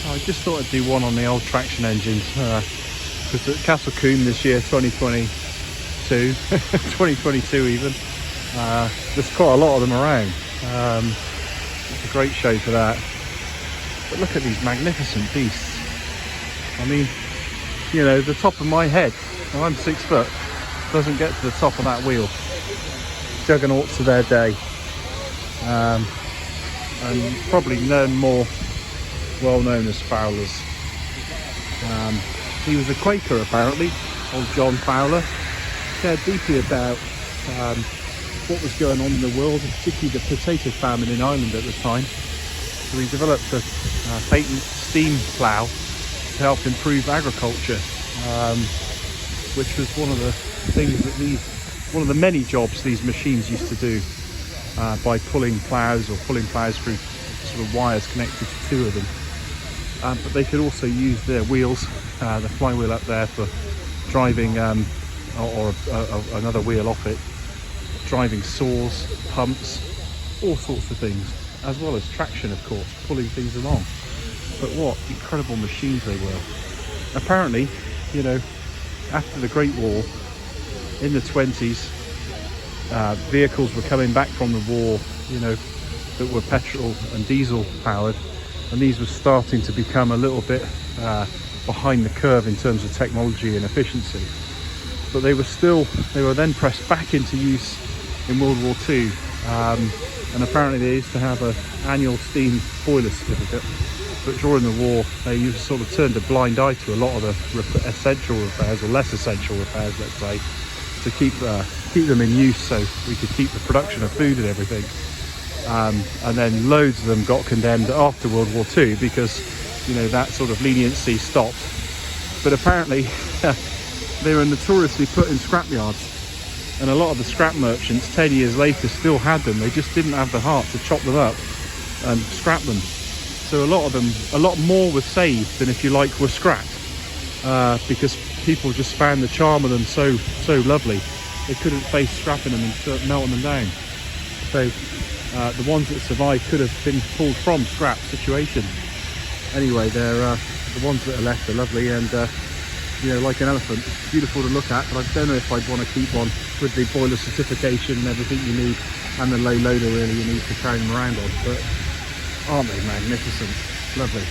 I just thought I'd do one on the old traction engines, because at Castle Combe this year, 2022, 2022 even, there's quite a lot of them around. It's a great show for that. But look at these magnificent beasts. I mean, you know, the top of my head, and I'm 6 foot, doesn't get to the top of that wheel. Juggernauts of their day. And probably none more well known as Fowlers. He was a Quaker apparently, old John Fowler. Cared deeply about what was going on in the world, and particularly the potato famine in Ireland at the time. So he developed a patent steam plough to help improve agriculture, which was one of the things that one of the many jobs these machines used to do, by pulling ploughs through sort of wires connected to two of them. But they could also use their wheels, the flywheel up there, for driving, or another wheel off it, driving saws, pumps, all sorts of things, as well as traction, of course, pulling things along. But what incredible machines they were. Apparently, you know, after the Great War, in the 20s, vehicles were coming back from the war, you know, that were petrol and diesel powered, and these were starting to become a little bit behind the curve in terms of technology and efficiency. But they were then pressed back into use in World War II, and apparently they used to have an annual steam boiler certificate. But during the war, they used to sort of turned a blind eye to a lot of the essential repairs, or less essential repairs, let's say, to keep them in use, so we could keep the production of food and everything. And then loads of them got condemned after World War II because, you know, that sort of leniency stopped. But apparently they were notoriously put in scrapyards, and a lot of the scrap merchants 10 years later still had them. They just didn't have the heart to chop them up and scrap them. So a lot more was saved than, if you like, were scrapped, because people just found the charm of them so lovely they couldn't face scrapping them and melting them down. So the ones that survived could have been pulled from scrap situations. Anyway, they're the ones that are left are lovely, and you know, like an elephant, beautiful to look at. But I don't know if I'd want to keep one with the boiler certification and everything you need, and the low loader really you need to carry them around on. But aren't they magnificent? Lovely.